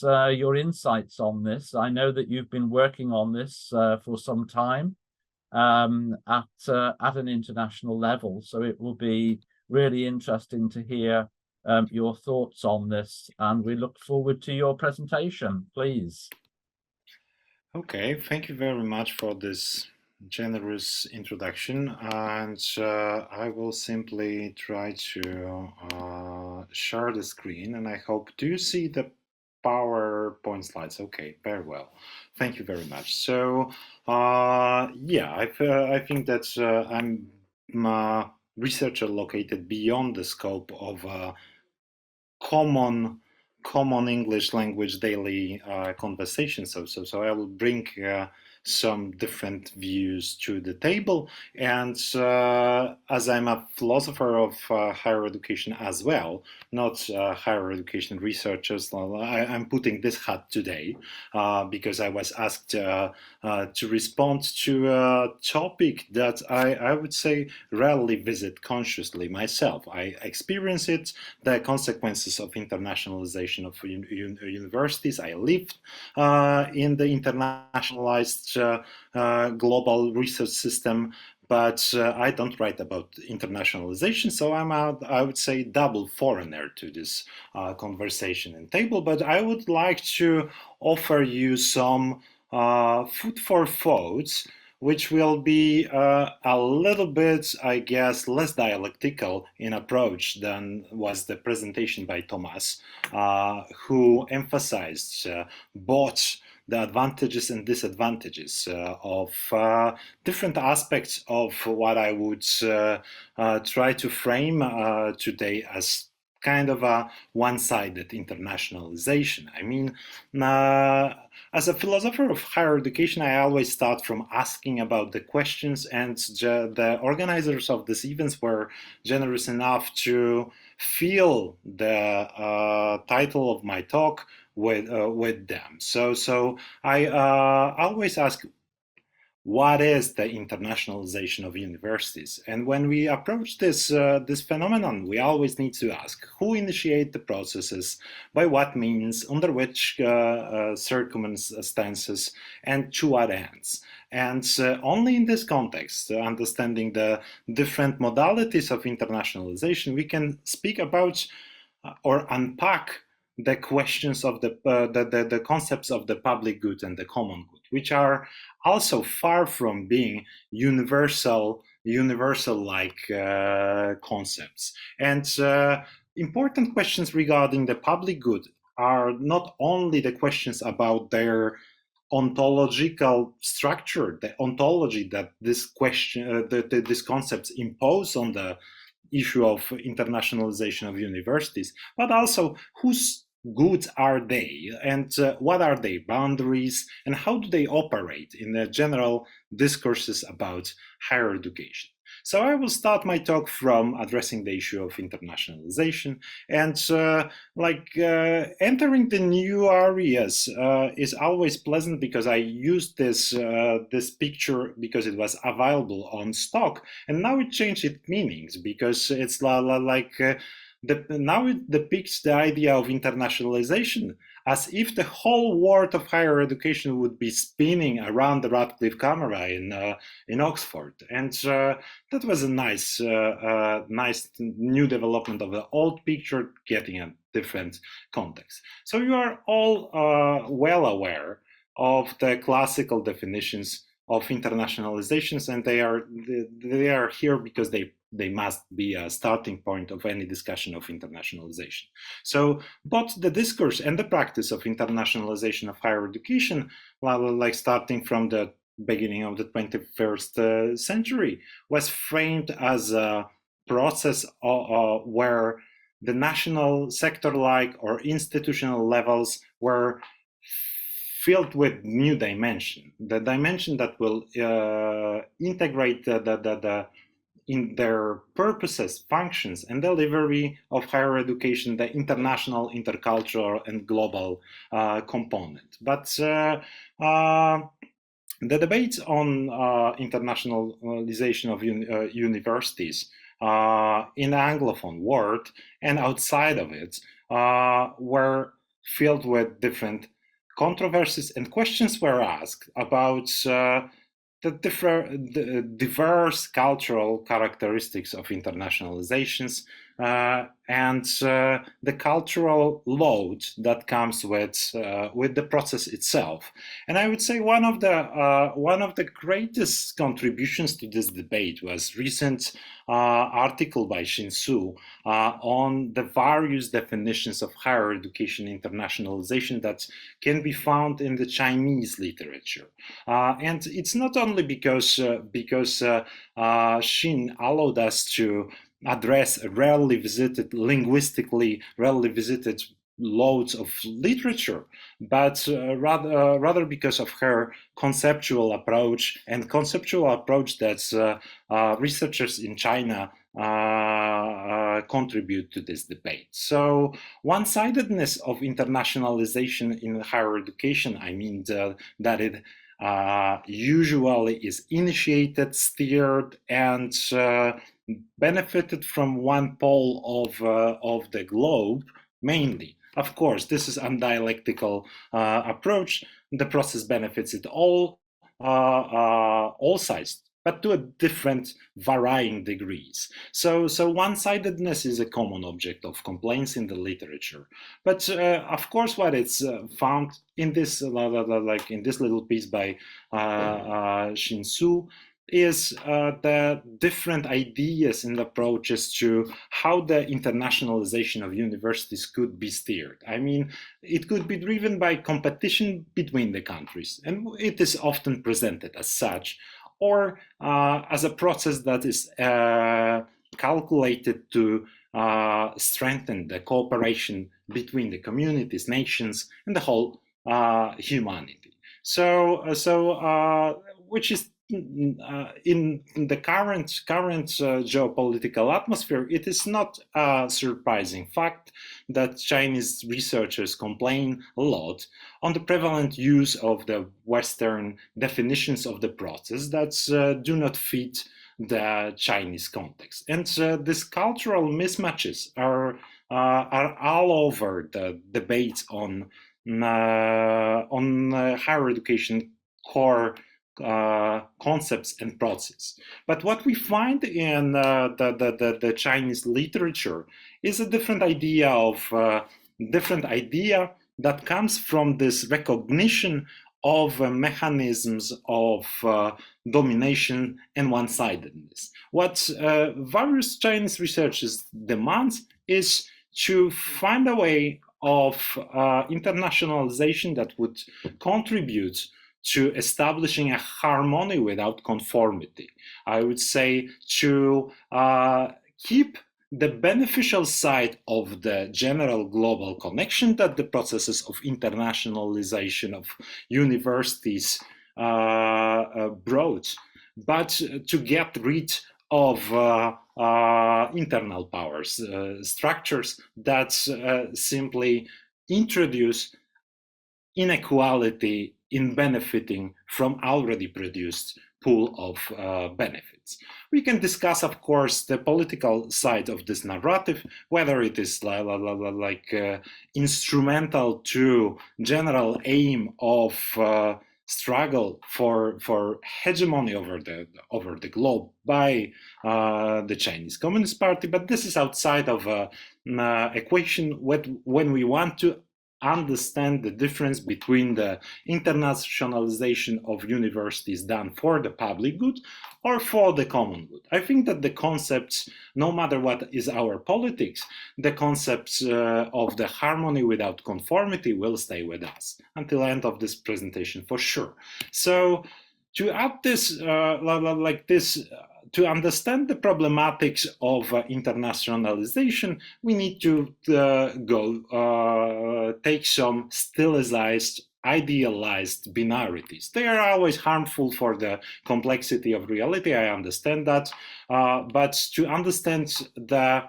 us your insights on this. I know that you've been working on this for some time at an international level, so it will be really interesting to hear your thoughts on this, and we look forward to your presentation, please. Okay, thank you very much for this generous introduction, and I will simply try to share the screen, and I hope, do you see the PowerPoint slides? Okay, very well. Thank you very much. So, yeah, I think that I'm a researcher located beyond the scope of common English language daily conversation. So I will bring some different views to the table, and as I'm a philosopher of higher education as well, not higher education researchers, I'm putting this hat today because I was asked to respond to a topic that I would say rarely visit consciously myself. I experience it, the consequences of internationalization of universities. I lived in the internationalized global research system, but I don't write about internationalization, so I'm I would say, double foreigner to this conversation and table, but I would like to offer you some food for thoughts, which will be a little bit, I guess, less dialectical in approach than was the presentation by Thomas, who emphasized both the advantages and disadvantages of different aspects of what I would try to frame today as kind of a one-sided internationalization. I mean, as a philosopher of higher education, I always start from asking about the questions, and the organizers of these events were generous enough to fill the title of my talk with them. So I always ask, what is the internationalization of universities? And when we approach this this phenomenon, we always need to ask, who initiate the processes, by what means, under which circumstances, and to what ends? And only in this context, understanding the different modalities of internationalization, we can speak about or unpack the questions of the concepts of the public good and the common good, which are also far from being universal like concepts. And important questions regarding the public good are not only the questions about their ontological structure, the ontology that this question, these concepts impose on the issue of internationalization of universities, but also whose goods are they, and what are their boundaries, and how do they operate in the general discourses about higher education. So I will start my talk from addressing the issue of internationalization, and entering the new areas is always pleasant, because I used this this picture because it was available on stock, and now it changed its meanings, because it's now it depicts the idea of internationalization as if the whole world of higher education would be spinning around the Radcliffe camera in Oxford, and that was a nice new development of the old picture getting a different context. So you are all well aware of the classical definitions of internationalizations, and they are here because they must be a starting point of any discussion of internationalization. So both the discourse and the practice of internationalization of higher education, like starting from the beginning of the 21st century, was framed as a process where the national sector-like or institutional levels were filled with new dimension, the dimension that will integrate in their purposes, functions, and delivery of higher education, the international, intercultural, and global component. But the debates on internationalization of universities in the Anglophone world and outside of it were filled with different controversies, and questions were asked about the diverse cultural characteristics of internationalizations and the cultural load that comes with the process itself. And I would say one of the greatest contributions to this debate was recent article by Shin-Su on the various definitions of higher education internationalization that can be found in the Chinese literature. And it's not only because Shin allowed us to address linguistically rarely visited loads of literature, but rather because of her conceptual approach that researchers in China contribute to this debate. So one-sidedness of internationalization in higher education, I mean that it usually is initiated, steered, and benefited from one pole of the globe mainly. Of course, this is undialectical approach. The process benefits it all sides, but to a different varying degrees. So one-sidedness is a common object of complaints in the literature. But of course, what it's found in this, like in this little piece by Shin-Su, is the different ideas and approaches to how the internationalization of universities could be steered. I mean, it could be driven by competition between the countries, and it is often presented as such, or as a process that is calculated to strengthen the cooperation between the communities, nations, and the whole humanity. So which is in the current geopolitical atmosphere, it is not a surprising fact that Chinese researchers complain a lot on the prevalent use of the Western definitions of the process that do not fit the Chinese context. And these cultural mismatches are all over the debates on higher education core concepts and process. But what we find in the Chinese literature is a different idea that comes from this recognition of mechanisms of domination and one-sidedness. What various Chinese researchers demand is to find a way of internationalization that would contribute to establishing a harmony without conformity. I would say to keep the beneficial side of the general global connection that the processes of internationalization of universities brought, but to get rid of internal powers, structures that simply introduce inequality in benefiting from already produced pool of benefits. We can discuss, of course, the political side of this narrative, whether it is instrumental to general aim of struggle for hegemony over the globe by the Chinese Communist Party, but this is outside of equation when we want to understand the difference between the internationalization of universities done for the public good or for the common good. I think that the concepts, no matter what is our politics, the concepts of the harmony without conformity will stay with us until the end of this presentation for sure. So to add this, to understand the problematics of internationalization, we need to take some stylized, idealized binarities. They are always harmful for the complexity of reality, I understand that, but to understand the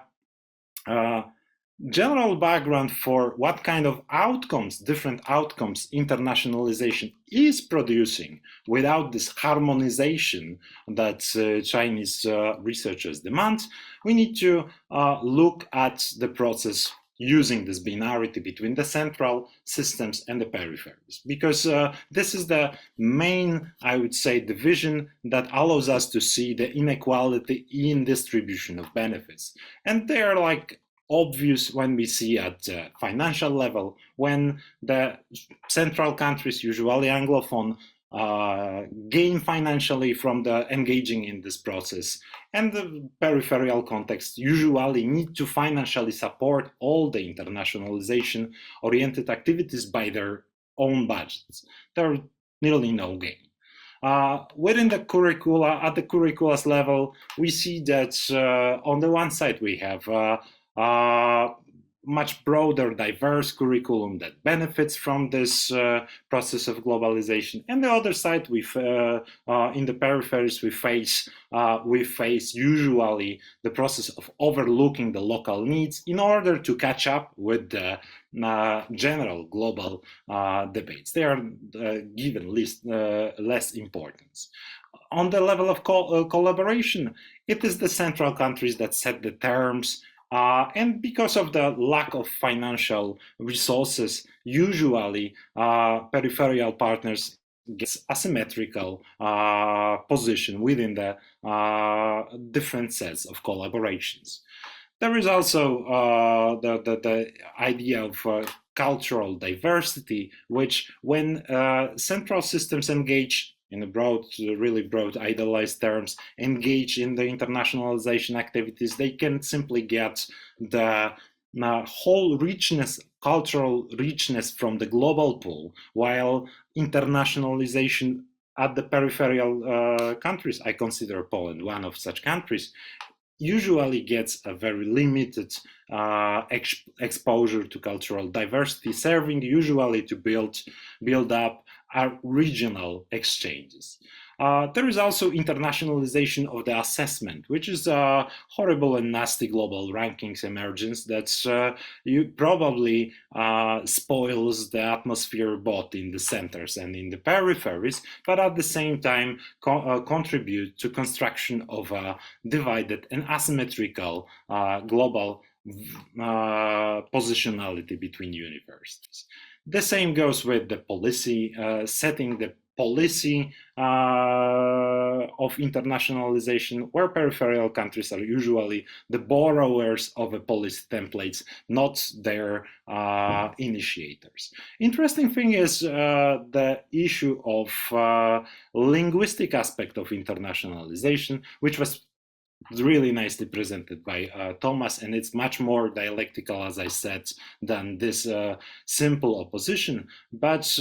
general background for what kind of outcomes, different outcomes, internationalization is producing without this harmonization that Chinese researchers demand, we need to look at the process using this binarity between the central systems and the peripheries, because this is the main, I would say, division that allows us to see the inequality in distribution of benefits. And they are like obvious when we see at the financial level, when the central countries, usually Anglophone, gain financially from the engaging in this process, and the peripheral context usually need to financially support all the internationalization oriented activities by their own budgets. There are nearly no gain. Within the curricula, at the curriculum level, we see that on the one side we have much broader, diverse curriculum that benefits from this process of globalization. And the other side, in the peripheries, we face usually the process of overlooking the local needs in order to catch up with the general global debates. They are given less importance. On the level of collaboration, it is the central countries that set the terms. And because of the lack of financial resources, usually peripheral partners get asymmetrical position within the different sets of collaborations. There is also the idea of cultural diversity, which when central systems engage in a broad, really broad, idealized terms, engage in the internationalization activities, they can simply get the whole richness, cultural richness from the global pool, while internationalization at the peripheral countries, I consider Poland one of such countries, usually gets a very limited exposure to cultural diversity, serving usually to build up our regional exchanges. There is also internationalization of the assessment, which is a horrible and nasty global rankings emergence that you probably spoils the atmosphere both in the centers and in the peripheries, but at the same time contribute to construction of a divided and asymmetrical global positionality between universities. The same goes with the policy, setting the policy of internationalization, where peripheral countries are usually the borrowers of a policy templates, not their initiators. Interesting thing is the issue of linguistic aspect of internationalization, which was really nicely presented by Thomas, and it's much more dialectical, as I said, than this simple opposition. But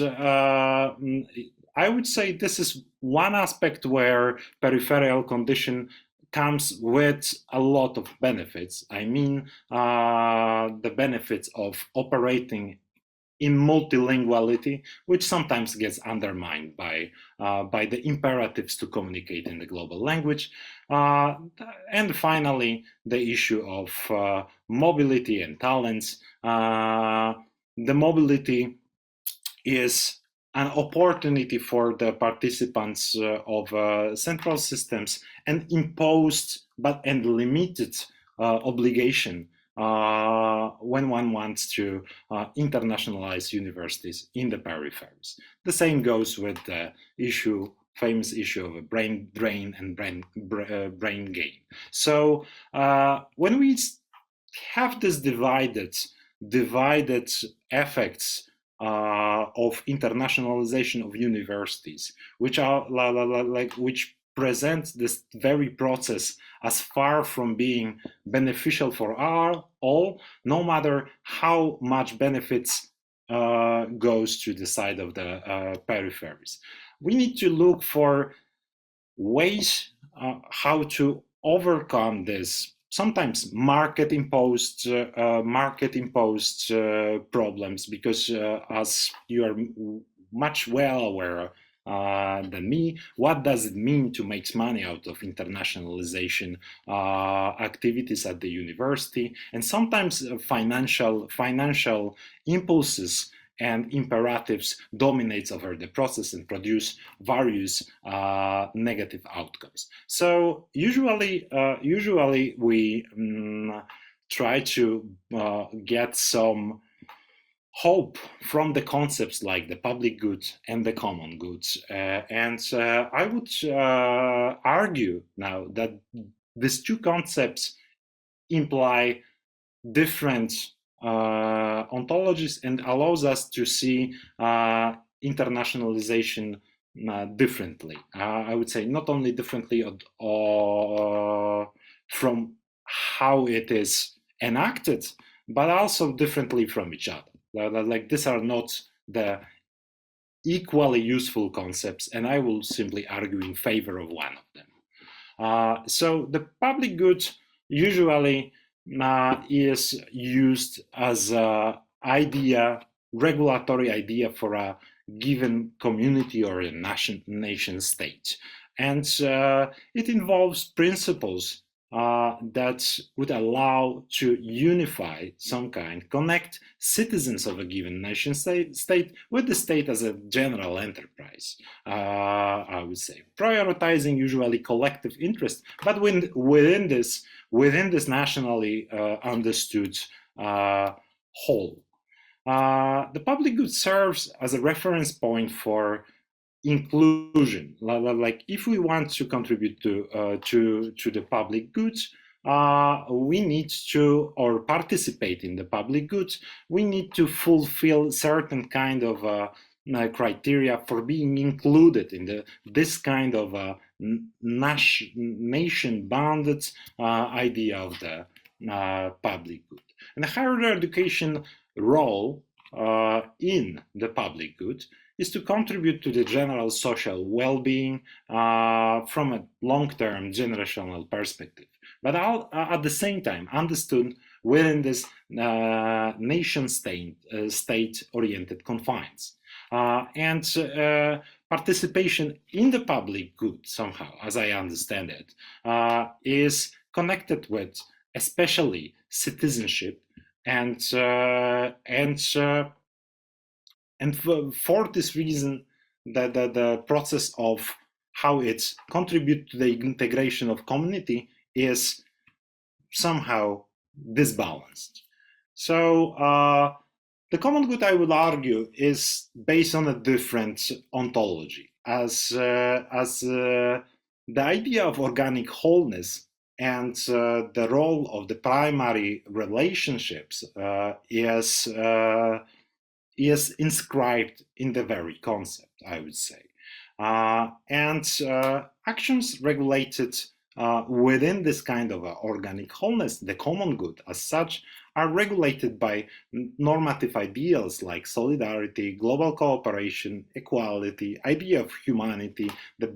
I would say this is one aspect where peripheral condition comes with a lot of benefits. I mean, the benefits of operating in multilinguality, which sometimes gets undermined by the imperatives to communicate in the global language. And finally, the issue of mobility and talents. The mobility is an opportunity for the participants of central systems, and imposed and limited obligation when one wants to internationalize universities in the peripheries. The same goes with the famous issue of a brain drain and brain gain. So when we have this divided effects of internationalization of universities, which are which present this very process as far from being beneficial for all, no matter how much benefits goes to the side of the peripheries. We need to look for ways how to overcome this sometimes market-imposed problems, because as you are much well aware than me, what does it mean to make money out of internationalization activities at the university? And sometimes financial impulses and imperatives dominates over the process and produce various negative outcomes. So usually we try to get some hope from the concepts like the public good and the common goods. And I would argue now that these two concepts imply different ontologies and allows us to see internationalization differently. I would say not only differently from how it is enacted, but also differently from each other. Like these are not the equally useful concepts, and I will simply argue in favor of one of them. So the public good usually is used as a regulatory idea for a given community or a nation state. And it involves principles that would allow to unify some kind, connect citizens of a given nation state with the state as a general enterprise, I would say, prioritizing usually collective interest, but within this nationally understood whole. The public good serves as a reference point for inclusion. Like if we want to contribute to the public goods, we need to, or participate in the public goods, we need to fulfill certain kind of criteria for being included in this kind of nation-bounded idea of the public good. And the higher education role in the public good is to contribute to the general social well-being from a long-term generational perspective, but at the same time understood within this nation-state-oriented confines. And participation in the public good, somehow, as I understand it, is connected with especially citizenship and for this reason, the process of how it contributes to the integration of community is somehow disbalanced. So the common good, I would argue, is based on a different ontology, as the idea of organic wholeness and the role of the primary relationships is inscribed in the very concept, I would say. And actions regulated within this kind of organic wholeness, the common good as such, are regulated by normative ideals like solidarity, global cooperation, equality, idea of humanity, the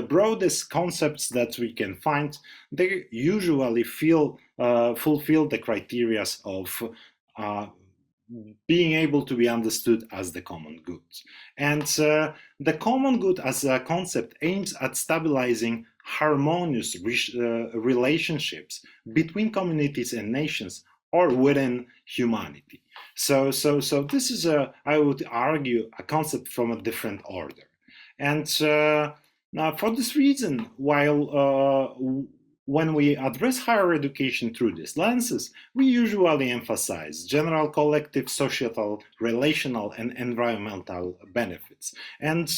broadest concepts that we can find. They usually fulfill the criteria of being able to be understood as the common good. And the common good as a concept aims at stabilizing harmonious relationships between communities and nations or within humanity. So this is, I would argue, a concept from a different order. And now for this reason, while when we address higher education through these lenses, we usually emphasize general collective, societal, relational, and environmental benefits. And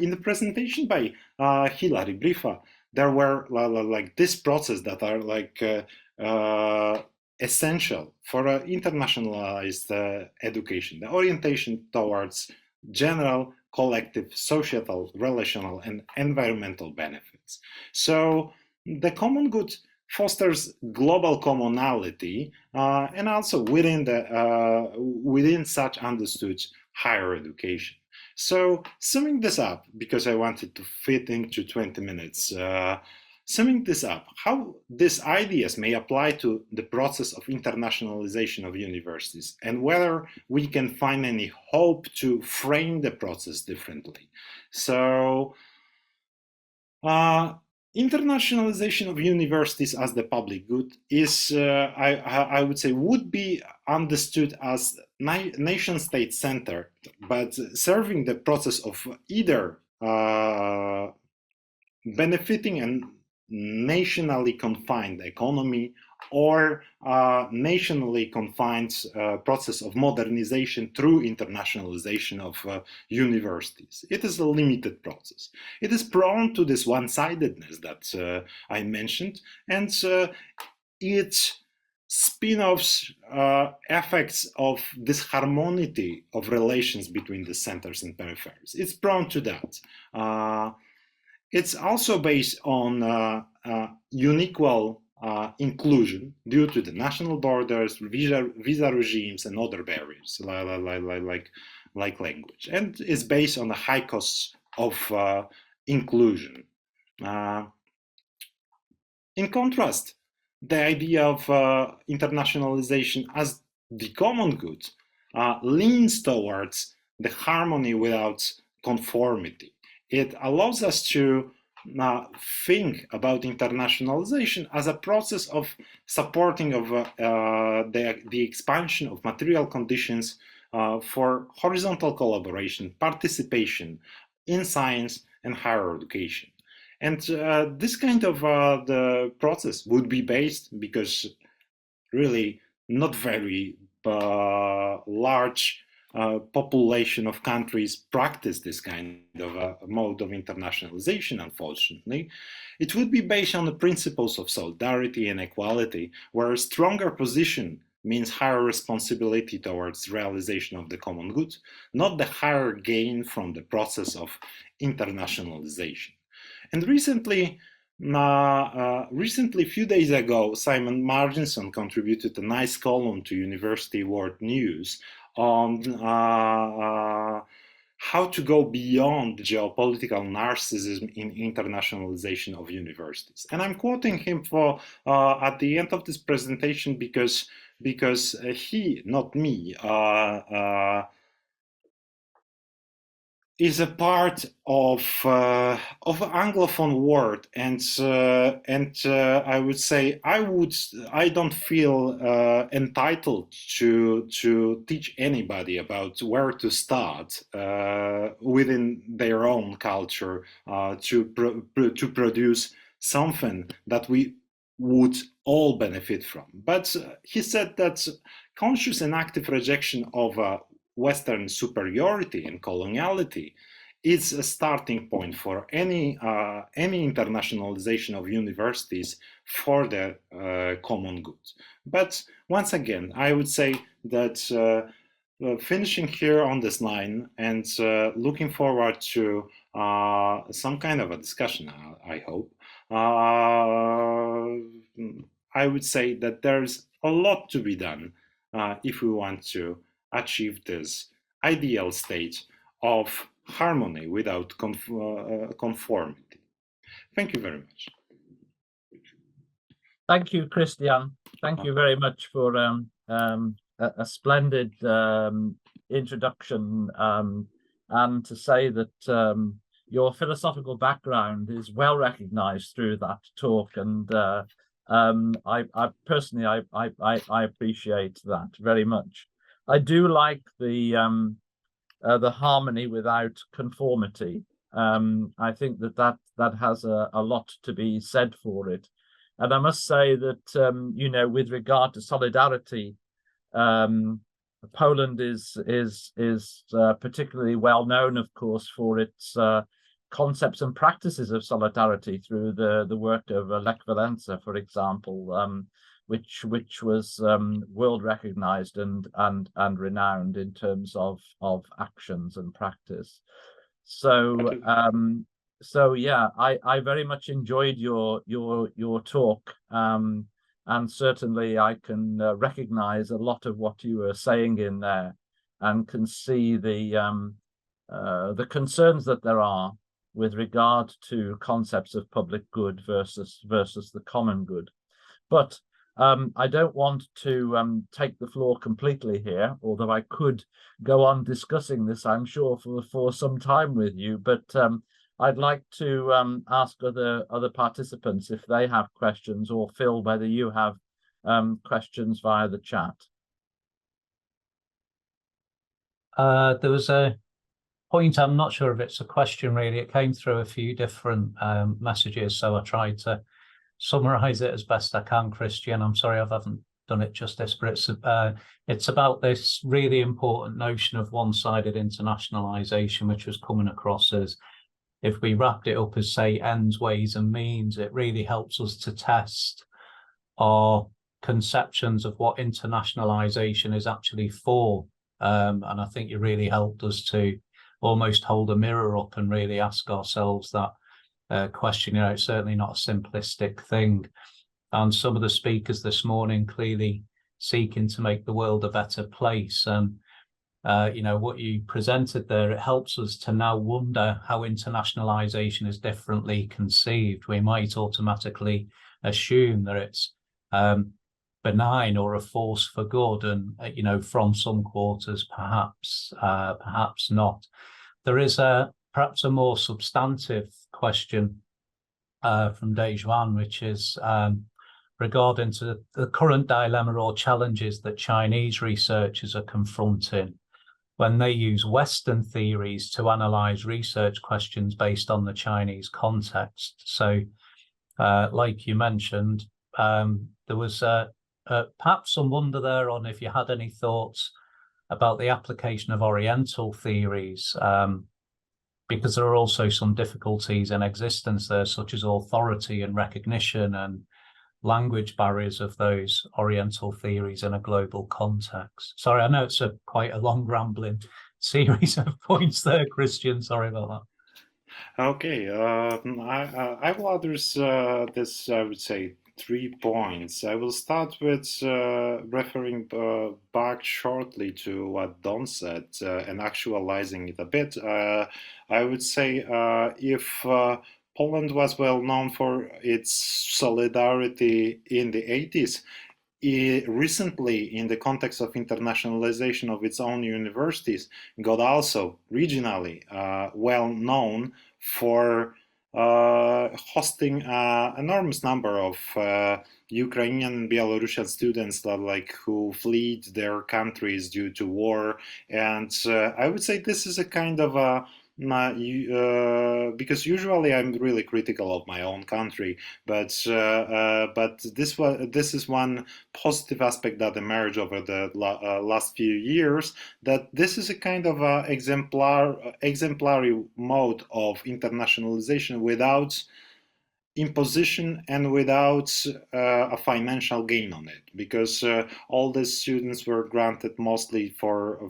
in the presentation by Hilary Briefa, there were like this process that are like essential for internationalized education, the orientation towards general, collective, societal, relational, and environmental benefits. So the common good fosters global commonality and also within such understood higher education. So summing this up, because I wanted to fit into 20 minutes, summing this up, how these ideas may apply to the process of internationalization of universities and whether we can find any hope to frame the process differently. So internationalization of universities as the public good is, I would say, would be understood as nation-state centered, but serving the process of either benefiting a nationally confined economy or nationally confined process of modernization through internationalization of universities. It is a limited process. It is prone to this one-sidedness that I mentioned, and its spin-offs, effects of disharmony of relations between the centers and peripheries. It's prone to that. It's also based on unequal inclusion due to the national borders, visa regimes, and other barriers like language, and is based on the high costs of inclusion. In contrast, the idea of internationalization as the common good leans towards the harmony without conformity. It allows us to think about internationalization as a process of supporting of the expansion of material conditions for horizontal collaboration, participation in science and higher education. And this kind of the process would be based, because really not very large population of countries practice this kind of mode of internationalization, unfortunately. It would be based on the principles of solidarity and equality, where a stronger position means higher responsibility towards realization of the common good, not the higher gain from the process of internationalization. And recently, a few days ago, Simon Marginson contributed a nice column to University World News on how to go beyond geopolitical narcissism in internationalization of universities. And I'm quoting him for at the end of this presentation because he, not me, is a part of Anglophone world, and I would say I don't feel entitled to teach anybody about where to start within their own culture to produce something that we would all benefit from. But he said that conscious and active rejection of Western superiority and coloniality is a starting point for any internationalization of universities for the common good. But once again, I would say that finishing here on this line and looking forward to some kind of a discussion, I hope, I would say that there's a lot to be done if we want to achieve this ideal state of harmony without conformity. Thank you very much. Thank you, Krystian. Thank you very much for a splendid introduction, and to say that your philosophical background is well recognized through that talk, and I personally appreciate that very much. I do like the harmony without conformity. I think that has a lot to be said for it, and I must say that you know, with regard to solidarity, Poland is particularly well known, of course, for its concepts and practices of solidarity through the work of Lech Walesa, for example, which was world recognized and renowned in terms of actions and practice. So yeah, I very much enjoyed your talk, and certainly I can recognize a lot of what you were saying in there, and can see the concerns that there are with regard to concepts of public good versus the common good. But I don't want to take the floor completely here, although I could go on discussing this, I'm sure, for some time with you. But I'd like to ask other participants if they have questions, or Phil, whether you have questions via the chat. There was a point, I'm not sure if it's a question really, it came through a few different messages, so I tried to summarize it as best I can, Krystian. I'm sorry I haven't done it justice, but it's about this really important notion of one-sided internationalisation, which was coming across as, if we wrapped it up as, say, ends, ways and means, it really helps us to test our conceptions of what internationalisation is actually for. And I think it really helped us to almost hold a mirror up and really ask ourselves that question. You know, it's certainly not a simplistic thing. And some of the speakers this morning clearly seeking to make the world a better place. And, you know, what you presented there, it helps us to now wonder how internationalisation is differently conceived. We might automatically assume that it's benign or a force for good, and you know, from some quarters perhaps not. There is perhaps a more substantive question from Dejuan, which is regarding to the current dilemma or challenges that Chinese researchers are confronting when they use Western theories to analyze research questions based on the Chinese context. So like you mentioned, there was perhaps some wonder there on if you had any thoughts about the application of Oriental theories, because there are also some difficulties in existence there, such as authority and recognition and language barriers of those Oriental theories in a global context. Sorry, I know it's quite a long rambling series of points there, Krystian. Sorry about that. Okay, I will address this, I would say, 3 points. I will start with referring back shortly to what Don said and actualizing it a bit. I would say if Poland was well known for its solidarity in the 80s, recently, in the context of internationalization of its own universities, got also regionally well known for hosting an enormous number of Ukrainian and Belarusian students that who fled their countries due to war. And I would say this is a kind of a because usually I'm really critical of my own country, but this is one positive aspect that emerged over the last few years, that this is a kind of exemplary mode of internationalization without imposition and without a financial gain on it, because all the students were granted mostly for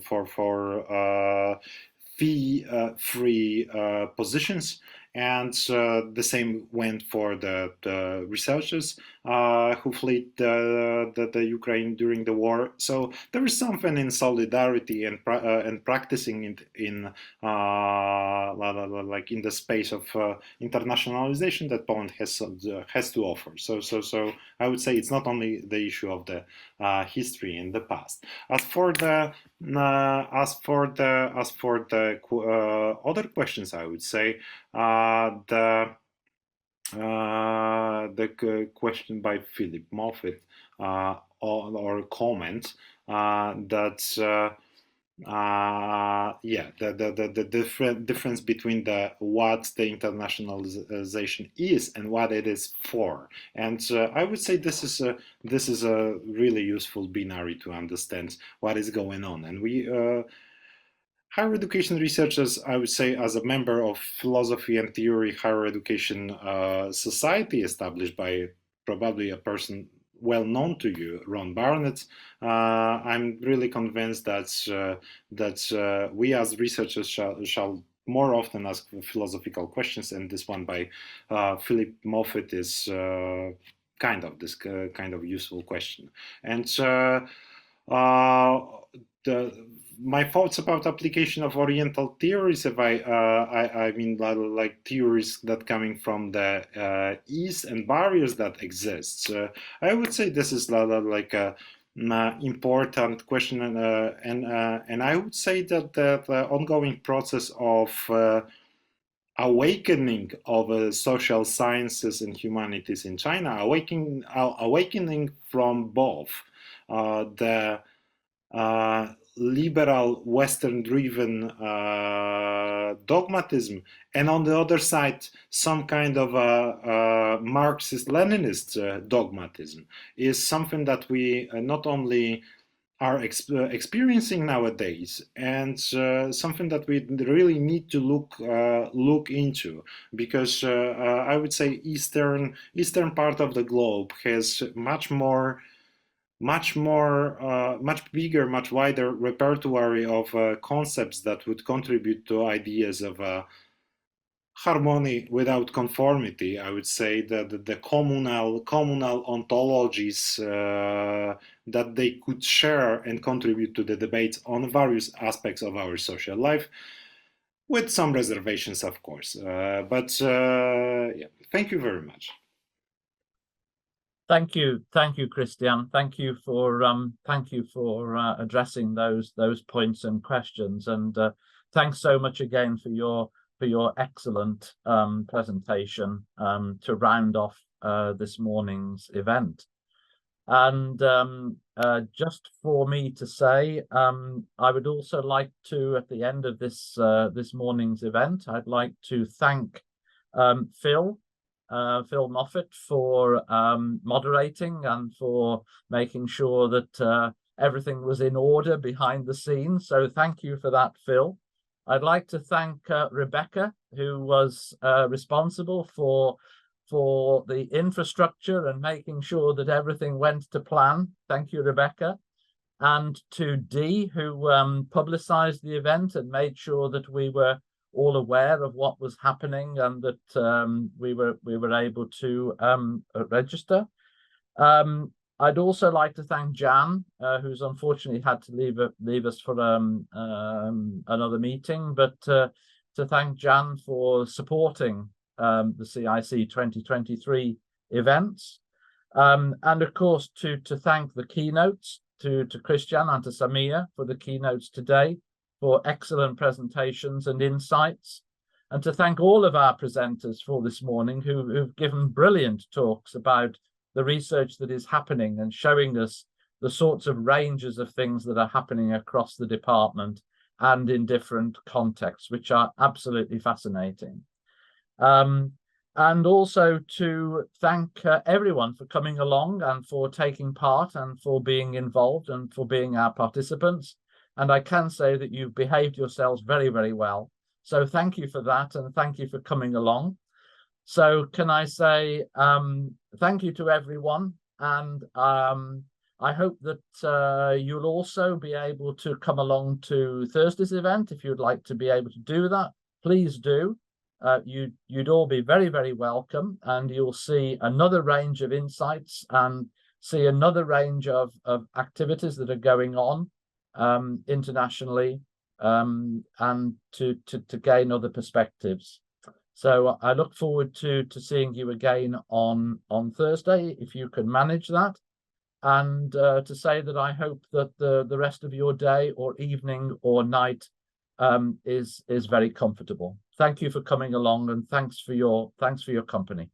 fee-free positions, and the same went for the researchers who fled the Ukraine during the war. So there is something in solidarity and practicing it in in the space of internationalization that Poland has to offer. So I would say it's not only the issue of the history in the past. As for the other questions, I would say the question by Philip Moffat or comment that the difference between what the internationalization is and what it is for, and I would say this is a really useful binary to understand what is going on. And we higher education researchers, I would say, as a member of Philosophy and Theory Higher Education Society, established by probably a person well known to you, Ron Barnett, I'm really convinced that we as researchers shall more often ask philosophical questions, and this one by Philip Moffat is kind of useful question. And my thoughts about application of Oriental theories, if I mean like theories that coming from the East and barriers that exist. I would say this is like a important question, and I would say that the ongoing process of awakening of social sciences and humanities in China, awakening from both the liberal Western-driven dogmatism, and on the other side, some kind of Marxist-Leninist dogmatism, is something that we not only are experiencing nowadays, and something that we really need to look into, because I would say eastern part of the globe has much bigger, much wider repertoire of concepts that would contribute to ideas of harmony without conformity. I would say that the communal ontologies that they could share and contribute to the debates on various aspects of our social life, with some reservations, of course. Yeah, thank you very much. Thank you, Krystian. Thank you for addressing those points and questions, and thanks so much again for your excellent presentation to round off this morning's event. And just for me to say, I would also like to, at the end of this morning's event, I'd like to thank Phil Moffat for moderating and for making sure that everything was in order behind the scenes. So thank you for that, Phil. I'd like to thank Rebecca, who was responsible for the infrastructure and making sure that everything went to plan. Thank you, Rebecca. And to Dee, who publicized the event and made sure that we were all aware of what was happening and that we were able to register. I'd also like to thank Jan, who's unfortunately had to leave us for another meeting, but to thank Jan for supporting the CIC 2023 events, and of course to thank the keynotes, to Krystian and to Samir for the keynotes today, for excellent presentations and insights, and to thank all of our presenters for this morning who've given brilliant talks about the research that is happening and showing us the sorts of ranges of things that are happening across the department and in different contexts, which are absolutely fascinating. And also to thank everyone for coming along and for taking part and for being involved and for being our participants. And I can say that you've behaved yourselves very, very well. So thank you for that, and thank you for coming along. So can I say thank you to everyone, and I hope that you'll also be able to come along to Thursday's event. If you'd like to be able to do that, please do. You'd all be very, very welcome, and you'll see another range of insights and see another range of activities that are going on internationally, and to gain other perspectives. So I look forward to seeing you again on Thursday, if you can manage that, and to say that I hope that the rest of your day or evening or night is very comfortable. Thank you for coming along, and thanks for your company.